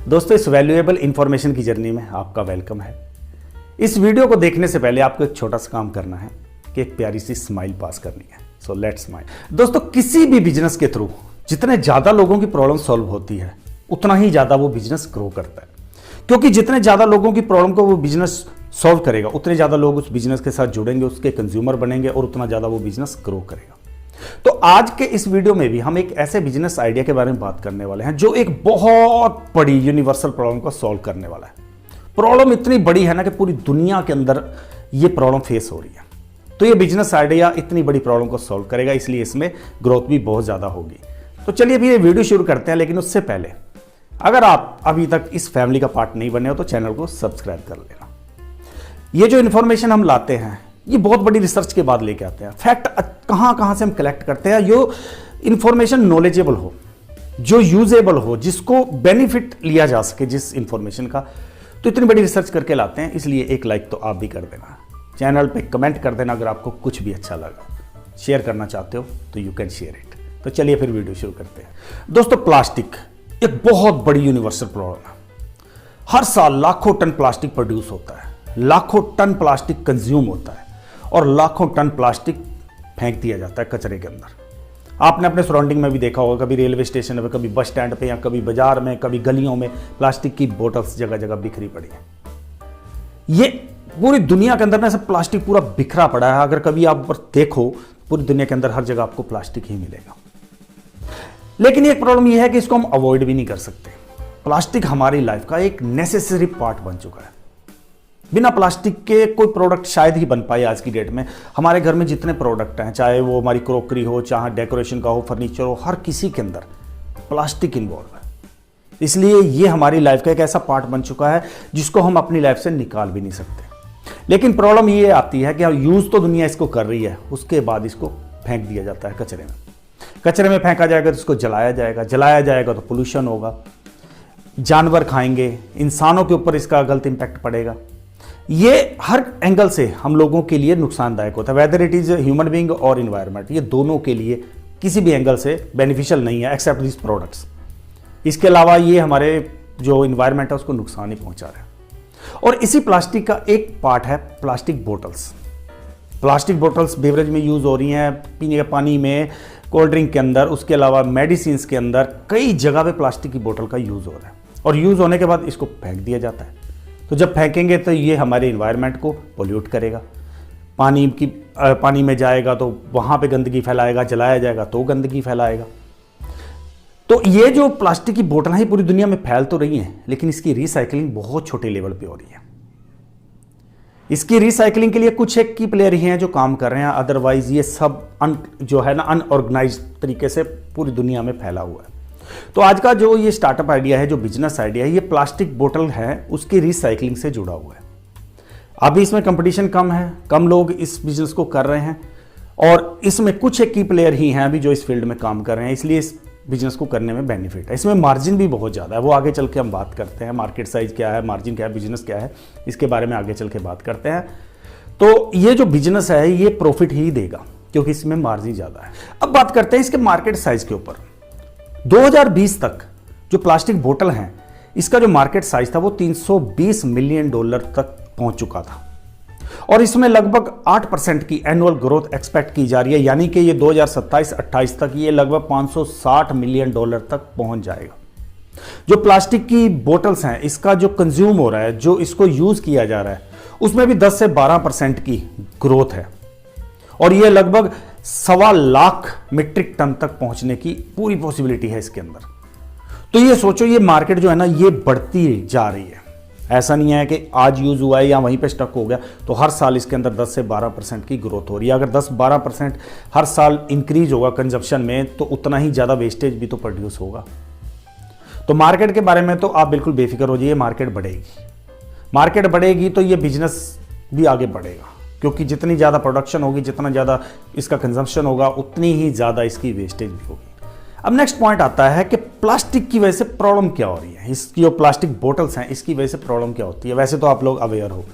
दोस्तों, इस valuable information की जर्नी में आपका वेलकम है। इस वीडियो को देखने से पहले आपको एक छोटा सा काम करना है कि एक प्यारी सी स्माइल पास करनी है। So let's smile. दोस्तों, किसी भी बिजनेस के थ्रू जितने ज़्यादा लोगों की प्रॉब्लम सॉल्व होती है उतना ही ज़्यादा वो बिजनेस ग्रो करता है, क्योंकि जितने ज़्यादा लोगों की प्रॉब्लम को वो बिजनेस सॉल्व करेगा उतने ज़्यादा लोग उस बिजनेस के साथ जुड़ेंगे, उसके कंज्यूमर बनेंगे और उतना ज़्यादा वो बिजनेस ग्रो करेगा। तो आज के इस वीडियो में भी हम एक ऐसे बिजनेस आइडिया के बारे में बात करने वाले हैं जो एक बहुत बड़ी यूनिवर्सल प्रॉब्लम को सॉल्व करने वाला है। प्रॉब्लम इतनी बड़ी है ना कि पूरी दुनिया के अंदर ये प्रॉब्लम फेस हो रही है। तो ये बिजनेस आइडिया इतनी बड़ी प्रॉब्लम को सॉल्व करेगा, इसलिए इसमें ग्रोथ भी बहुत ज़्यादा होगी। तो चलिए अभी ये वीडियो शुरू करते हैं, लेकिन उससे पहले अगर आप अभी तक इस फैमिली का पार्ट नहीं बने हो तो चैनल को सब्सक्राइब कर लेना। ये जो इन्फॉर्मेशन हम लाते हैं ये बहुत बड़ी रिसर्च के बाद लेके आते हैं। फैक्ट कहाँ से हम कलेक्ट करते हैं, जो इन्फॉर्मेशन नॉलेजेबल हो, जो यूजेबल हो, जिसको बेनिफिट लिया जा सके जिस इन्फॉर्मेशन का, तो इतनी बड़ी रिसर्च करके लाते हैं। इसलिए एक लाइक तो आप भी कर देना, चैनल पे कमेंट कर देना अगर आपको कुछ भी अच्छा लगा, शेयर करना चाहते हो तो यू कैन शेयर इट। तो चलिए फिर वीडियो शुरू करते हैं। दोस्तों, प्लास्टिक एक बहुत बड़ी यूनिवर्सल प्रॉब्लम है। हर साल लाखों टन प्लास्टिक प्रोड्यूस होता है, लाखों टन प्लास्टिक कंज्यूम होता है और लाखों टन प्लास्टिक फेंक दिया जाता है कचरे के अंदर। आपने अपने सराउंडिंग में भी देखा होगा, कभी रेलवे स्टेशन पे, कभी बस स्टैंड पे, या कभी बाजार में, कभी गलियों में प्लास्टिक की बोतल्स जगह जगह बिखरी पड़ी है। ये पूरी दुनिया के अंदर ना सब प्लास्टिक पूरा बिखरा पड़ा है। अगर कभी आप देखो पूरी दुनिया के अंदर हर जगह आपको प्लास्टिक ही मिलेगा। लेकिन एक प्रॉब्लम यह है कि इसको हम अवॉइड भी नहीं कर सकते। प्लास्टिक हमारी लाइफ का एक नेसेसरी पार्ट बन चुका है। बिना प्लास्टिक के कोई प्रोडक्ट शायद ही बन पाए आज की डेट में। हमारे घर में जितने प्रोडक्ट हैं, चाहे वो हमारी क्रॉकरी हो, चाहे डेकोरेशन का हो, फर्नीचर हो, हर किसी के अंदर प्लास्टिक इन्वॉल्व है। इसलिए ये हमारी लाइफ का एक ऐसा पार्ट बन चुका है जिसको हम अपनी लाइफ से निकाल भी नहीं सकते। लेकिन प्रॉब्लम ये आती है कि यूज तो दुनिया इसको कर रही है, उसके बाद इसको फेंक दिया जाता है कचरे में। कचरे में फेंका जाएगा तो इसको जलाया जाएगा तो पोल्यूशन होगा, जानवर खाएंगे, इंसानों के ऊपर इसका गलत इंपैक्ट पड़ेगा। ये हर एंगल से हम लोगों के लिए नुकसानदायक होता है, whether it is human being और इन्वायरमेंट। ये दोनों के लिए किसी भी एंगल से बेनिफिशियल नहीं है एक्सेप्ट दिस प्रोडक्ट्स। इसके अलावा ये हमारे जो इन्वायरमेंट है उसको नुकसान ही पहुंचा रहा है। और इसी प्लास्टिक का एक पार्ट है plastic bottles. Plastic bottles beverage में यूज हो रही हैं, पीने के पानी में, कोल्ड ड्रिंक के अंदर, उसके अलावा मेडिसिन के अंदर कई जगह पे प्लास्टिक की बोतल का यूज हो रहा है। और यूज होने के बाद इसको फेंक दिया जाता है। तो जब फेंकेंगे तो ये हमारे इन्वायरमेंट को पोल्यूट करेगा, पानी में जाएगा तो वहाँ पे गंदगी फैलाएगा, जलाया जाएगा तो गंदगी फैलाएगा। तो ये जो प्लास्टिक की बोतलें हैं पूरी दुनिया में फैल तो रही हैं, लेकिन इसकी रिसाइकलिंग बहुत छोटे लेवल पे हो रही है। इसकी रिसाइकलिंग के लिए कुछ एक की प्लेयर ही हैं जो काम कर रहे हैं, अदरवाइज ये सब जो है ना अनऑर्गेनाइज तरीके से पूरी दुनिया में फैला हुआ है। तो आज का जो ये स्टार्टअप आइडिया है, जो बिजनेस आइडिया है, ये प्लास्टिक बोतल है उसकी रिसाइकलिंग से जुड़ा हुआ है। अभी इसमें कंपटीशन कम है, कम लोग इस बिजनेस को कर रहे हैं और इसमें कुछ एक की प्लेयर ही हैं अभी जो इस फील्ड में काम कर रहे हैं, इसलिए इस बिजनेस को करने में बेनिफिट है। इसमें मार्जिन भी बहुत ज़्यादा है, वो आगे चल के हम बात करते हैं। मार्केट साइज क्या है, मार्जिन क्या है, बिजनेस क्या है, इसके बारे में आगे चल के बात करते हैं। तो ये जो बिजनेस है ये प्रॉफिट ही देगा क्योंकि इसमें मार्जिन ज़्यादा है। अब बात करते हैं इसके मार्केट साइज के ऊपर। 2020 तक जो प्लास्टिक बोतल हैं इसका जो मार्केट साइज था वो $320 मिलियन तक पहुंच चुका था और इसमें लगभग 8% की एनुअल ग्रोथ एक्सपेक्ट की जा रही है, यानी कि ये 2027-28 तक ये लगभग $560 मिलियन तक पहुंच जाएगा। जो प्लास्टिक की बोतल्स हैं इसका जो कंज्यूम हो रहा है, जो इसको यूज किया जा रहा है, उसमें भी 10 से 12% की ग्रोथ है और ये लगभग 1.25 लाख मीट्रिक टन तक पहुंचने की पूरी पॉसिबिलिटी है इसके अंदर। तो ये सोचो, ये मार्केट जो है ना ये बढ़ती जा रही है। ऐसा नहीं है कि आज यूज हुआ है या वहीं पे स्टक हो गया, तो हर साल इसके अंदर 10 से 12% की ग्रोथ हो रही है। अगर 10-12% हर साल इंक्रीज होगा कंजप्शन में तो उतना ही ज़्यादा वेस्टेज भी तो प्रोड्यूस होगा। तो मार्केट के बारे में तो आप बिल्कुल बेफिक्र हो जाइए, मार्केट बढ़ेगी। मार्केट बढ़ेगी तो ये बिजनेस भी आगे बढ़ेगा, क्योंकि जितनी ज़्यादा प्रोडक्शन होगी, जितना ज़्यादा इसका कंजम्पशन होगा, उतनी ही ज़्यादा इसकी वेस्टेज भी होगी। अब नेक्स्ट पॉइंट आता है कि प्लास्टिक की वजह से प्रॉब्लम क्या हो रही है। इसकी जो प्लास्टिक बोतल्स हैं इसकी वजह से प्रॉब्लम क्या होती है। वैसे तो आप लोग अवेयर हो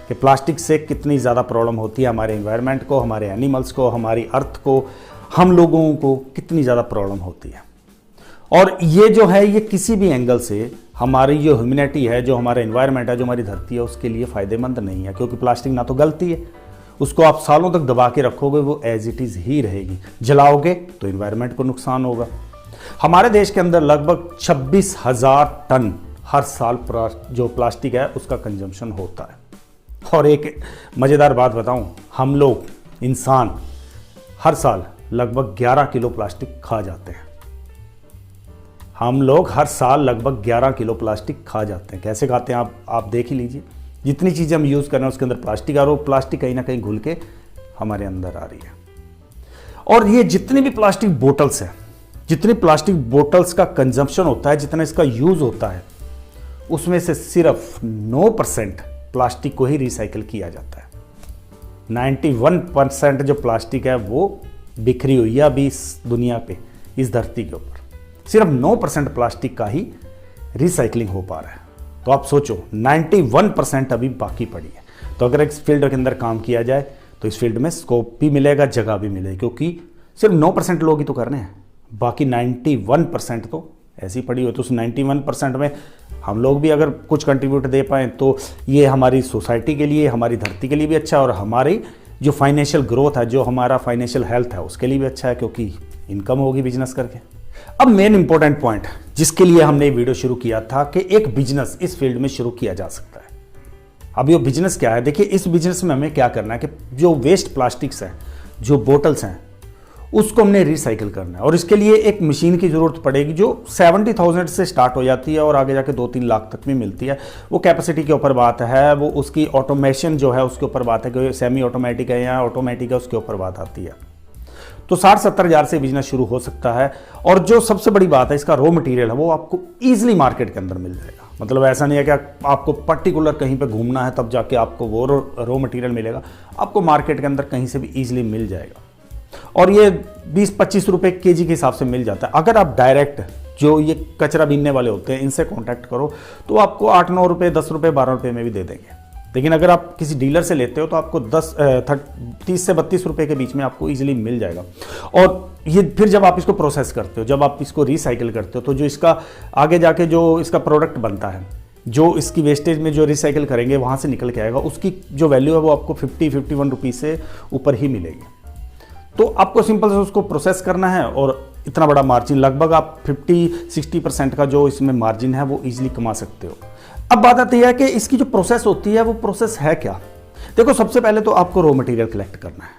कि प्लास्टिक से कितनी ज़्यादा प्रॉब्लम होती है हमारे एनवायरनमेंट को, हमारे एनिमल्स को, हमारी अर्थ को, हम लोगों को कितनी ज़्यादा प्रॉब्लम होती है। और ये जो है ये किसी भी एंगल से हमारी जो ह्यूमैनिटी है, जो हमारा एनवायरनमेंट है, जो हमारी धरती है, उसके लिए फ़ायदेमंद नहीं है। क्योंकि प्लास्टिक ना तो गलती है, उसको आप सालों तक दबा के रखोगे वो एज इट इज़ ही रहेगी, जलाओगे तो एनवायरनमेंट को नुकसान होगा। हमारे देश के अंदर लगभग 26,000 टन हर साल जो प्लास्टिक है उसका कंजम्पशन होता है। और एक मज़ेदार बात बताऊं, हम लोग इंसान हर साल लगभग 11 किलो प्लास्टिक खा जाते हैं। हम लोग हर साल लगभग 11 किलो प्लास्टिक खा जाते हैं। कैसे खाते हैं आप देख ही लीजिए। जितनी चीज़ें हम यूज़ कर रहे हैं उसके अंदर प्लास्टिक आ रहा है, प्लास्टिक कहीं ना कहीं घुल के हमारे अंदर आ रही है। और ये जितनी भी प्लास्टिक बोटल्स हैं, जितनी प्लास्टिक बोटल्स का कंजम्पशन होता है, जितना इसका यूज़ होता है, उसमें से सिर्फ 9% प्लास्टिक को ही रिसाइकिल किया जाता है। 91% जो प्लास्टिक है वो बिखरी हुई है अभी इस दुनिया पे, इस धरती के ऊपर। सिर्फ 9% प्लास्टिक का ही रिसाइकलिंग हो पा रहा है। तो आप सोचो 91% अभी बाकी पड़ी है। तो अगर इस फील्ड के अंदर काम किया जाए तो इस फील्ड में स्कोप भी मिलेगा, जगह भी मिलेगी। क्योंकि सिर्फ 9% लोग ही तो कर रहे हैं, बाकी 91% तो ऐसी पड़ी हो। तो उस 91% में हम लोग भी अगर कुछ कंट्रीब्यूट दे पाएँ तो ये हमारी सोसाइटी के लिए, हमारी धरती के लिए भी अच्छा है, और हमारी जो फाइनेंशियल ग्रोथ है, जो हमारा फाइनेंशियल हेल्थ है, उसके लिए भी अच्छा है, क्योंकि इनकम होगी बिजनेस करके। अब मेन इंपॉर्टेंट पॉइंट जिसके लिए हमने वीडियो शुरू किया था कि एक बिजनेस इस फील्ड में शुरू किया जा सकता है। अब ये बिजनेस क्या है? देखिए, इस बिजनेस में हमें क्या करना है कि जो वेस्ट प्लास्टिक्स हैं, जो बोटल्स हैं, उसको हमने रिसाइकिल करना है। और इसके लिए एक मशीन की ज़रूरत पड़ेगी जो 70,000 से स्टार्ट हो जाती है और आगे जाके 2-3 लाख तक भी मिलती है। वो कैपेसिटी के ऊपर बात है, वो उसकी ऑटोमेशन जो है उसके ऊपर बात है कि सेमी ऑटोमेटिक है या ऑटोमेटिक है, उसके ऊपर बात आती है। तो 60-70 हज़ार से बिजनेस शुरू हो सकता है। और जो सबसे बड़ी बात है, इसका रॉ मटेरियल है वो आपको ईजिली मार्केट के अंदर मिल जाएगा। मतलब ऐसा नहीं है कि आपको पर्टिकुलर कहीं पे घूमना है तब जाके आपको वो रॉ मटेरियल मिलेगा, आपको मार्केट के अंदर कहीं से भी ईजिली मिल जाएगा। और ये 20-25 रुपये केजी के हिसाब से मिल जाता है। अगर आप डायरेक्ट जो ये कचरा बीनने वाले होते हैं इनसे कॉन्टैक्ट करो तो आपको 8-9 रुपये, 10 रुपये, 12 रुपये में भी दे देंगे। लेकिन अगर आप किसी डीलर से लेते हो तो आपको 30 से 32 रुपये के बीच में आपको इजीली मिल जाएगा। और ये फिर जब आप इसको प्रोसेस करते हो, जब आप इसको रिसाइकिल करते हो, तो जो इसका आगे जाके जो इसका प्रोडक्ट बनता है, जो इसकी वेस्टेज में जो रिसाइकिल करेंगे वहाँ से निकल के आएगा, उसकी जो वैल्यू है वो आपको 50-51 रुपीज़ से ऊपर ही मिलेगी। तो आपको सिंपल से उसको प्रोसेस करना है और इतना बड़ा मार्जिन, लगभग आप 50-60% का जो इसमें मार्जिन है वो ईजिली कमा सकते हो। अब बात आती है कि इसकी जो प्रोसेस होती है वो प्रोसेस है क्या। देखो, सबसे पहले तो आपको रॉ मटेरियल कलेक्ट करना है।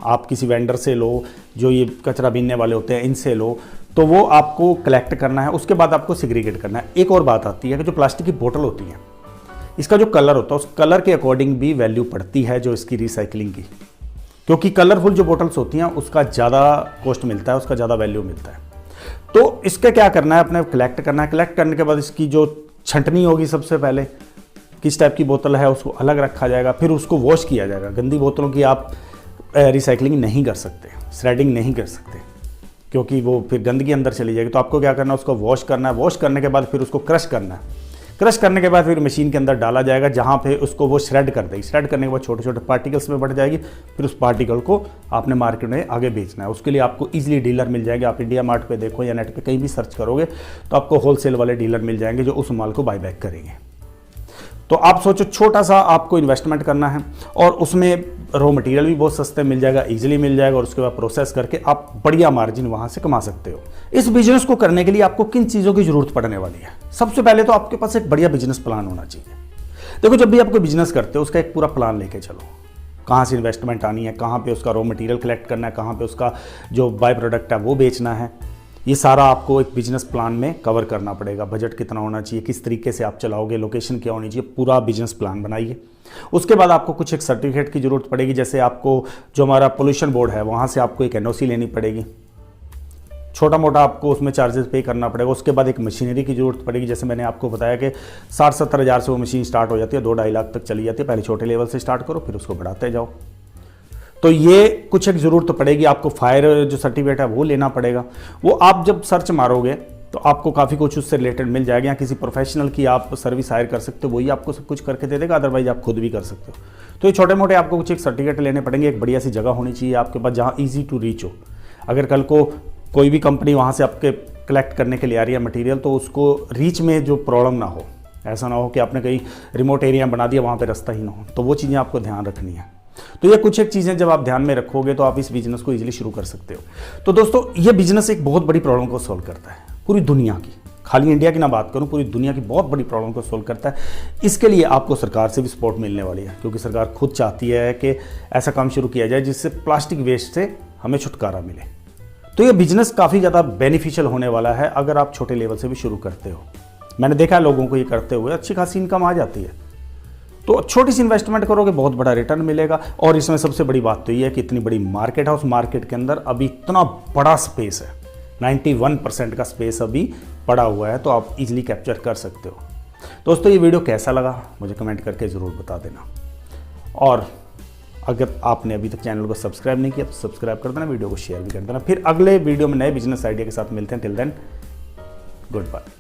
आप किसी वेंडर से लो, जो ये कचरा बीनने वाले होते हैं इनसे लो, तो वो आपको कलेक्ट करना है। उसके बाद आपको सेग्रीगेट करना है। एक और बात आती है कि जो प्लास्टिक की बोतल होती है, इसका जो कलर होता है उस कलर के अकॉर्डिंग भी वैल्यू पड़ती है जो इसकी रिसाइकलिंग की। क्योंकि कलरफुल जो बोटल्स होती हैं उसका ज़्यादा कॉस्ट मिलता है, उसका ज़्यादा वैल्यू मिलता है। तो इसका क्या करना है, अपने कलेक्ट करना है। कलेक्ट करने के बाद इसकी जो छंटनी होगी, सबसे पहले किस टाइप की बोतल है उसको अलग रखा जाएगा, फिर उसको वॉश किया जाएगा। गंदी बोतलों की आप रिसाइकलिंग नहीं कर सकते, श्रेडिंग नहीं कर सकते, क्योंकि वो फिर गंदगी अंदर चली जाएगी। तो आपको क्या करना है, उसको वॉश करना है। वॉश करने के बाद फिर उसको क्रश करना है। क्रश करने के बाद फिर मशीन के अंदर डाला जाएगा, जहाँ पे उसको वो श्रेड कर देगी। श्रेड करने के बाद छोटे छोटे पार्टिकल्स में बढ़ जाएगी। फिर उस पार्टिकल को आपने मार्केट में आगे बेचना है। उसके लिए आपको इजीली डीलर मिल जाएंगे। आप इंडिया मार्ट पे देखो या नेट पे कहीं भी सर्च करोगे तो आपको होलसेल वाले डीलर मिल जाएंगे जो उस माल को बाय बैक करेंगे। तो आप सोचो, छोटा सा आपको इन्वेस्टमेंट करना है और उसमें रॉ मटेरियल भी बहुत सस्ते मिल जाएगा, इजीली मिल जाएगा, और उसके बाद प्रोसेस करके आप बढ़िया मार्जिन वहां से कमा सकते हो। इस बिजनेस को करने के लिए आपको किन चीज़ों की जरूरत पड़ने वाली है? सबसे पहले तो आपके पास एक बढ़िया बिजनेस प्लान होना चाहिए। देखो, जब भी आप कोई बिजनेस करते हो उसका एक पूरा प्लान लेके चलो। कहाँ से इन्वेस्टमेंट आनी है, कहाँ पे उसका रॉ मटेरियल कलेक्ट करना है, कहाँ पे उसका जो बाय प्रोडक्ट है वो बेचना है, ये सारा आपको एक बिजनेस प्लान में कवर करना पड़ेगा। बजट कितना होना चाहिए, किस तरीके से आप चलाओगे, लोकेशन क्या होनी चाहिए, पूरा बिजनेस प्लान बनाइए। उसके बाद आपको कुछ एक सर्टिफिकेट की ज़रूरत पड़ेगी। जैसे आपको जो हमारा पोल्यूशन बोर्ड है वहाँ से आपको एक NOC लेनी पड़ेगी। छोटा मोटा आपको उसमें चार्जेस पे करना पड़ेगा। उसके बाद एक मशीनरी की ज़रूरत पड़ेगी। जैसे मैंने आपको बताया कि 60-70 हज़ार से वो मशीन स्टार्ट हो जाती है, 2-2.5 लाख तक चली जाती है। पहले छोटे लेवल से स्टार्ट करो, फिर उसको बढ़ाते जाओ। तो ये कुछ एक ज़रूरत तो पड़ेगी। आपको फायर जो सर्टिफिकेट है वो लेना पड़ेगा। वो आप जब सर्च मारोगे तो आपको काफ़ी कुछ उससे रिलेटेड मिल जाएगा। या किसी प्रोफेशनल की आप सर्विस हायर कर सकते हो, वही आपको सब कुछ करके दे देगा। अदरवाइज आप खुद भी कर सकते हो। तो ये छोटे मोटे आपको कुछ एक सर्टिफिकेट लेने पड़ेंगे। एक बढ़िया सी जगह होनी चाहिए आपके पास जहाँ ईजी टू रीच हो। अगर कल को कोई भी कंपनी वहाँ से आपके कलेक्ट करने के लिए आ रही है मटेरियल, तो उसको रीच में जो प्रॉब्लम ना हो, ऐसा ना हो कि आपने कहीं रिमोट एरिया बना दिया वहाँ पे रास्ता ही ना हो, तो वो चीज़ें आपको ध्यान रखनी है। तो ये कुछ एक चीज़ें जब आप ध्यान में रखोगे तो आप इस बिजनेस को इजीली शुरू कर सकते हो। तो दोस्तों ये बिजनेस एक बहुत बड़ी प्रॉब्लम को सॉल्व करता है, पूरी दुनिया की, खाली इंडिया की ना बात करूं, पूरी दुनिया की बहुत बड़ी प्रॉब्लम को सॉल्व करता है। इसके लिए आपको सरकार से भी सपोर्ट मिलने वाली है, क्योंकि सरकार खुद चाहती है कि ऐसा काम शुरू किया जाए जिससे प्लास्टिक वेस्ट से हमें छुटकारा मिले। तो ये बिजनेस काफ़ी ज़्यादा बेनिफिशियल होने वाला है अगर आप छोटे लेवल से भी शुरू करते हो। मैंने देखा है लोगों को ये करते हुए अच्छी खासी इनकम आ जाती है। तो छोटी सी इन्वेस्टमेंट करोगे, बहुत बड़ा रिटर्न मिलेगा। और इसमें सबसे बड़ी बात तो ये है कि इतनी बड़ी मार्केट है, उस मार्केट के अंदर अभी इतना बड़ा स्पेस है, 91% का स्पेस अभी पड़ा हुआ है, तो आप इजीली कैप्चर कर सकते हो। दोस्तों ये वीडियो कैसा लगा मुझे कमेंट करके ज़रूर बता देना, और अगर आपने अभी तक चैनल को सब्सक्राइब नहीं किया तो सब्सक्राइब कर देना, वीडियो को शेयर भी कर देना। फिर अगले वीडियो में नए बिजनेस आइडिया के साथ मिलते हैं। Till then good bye.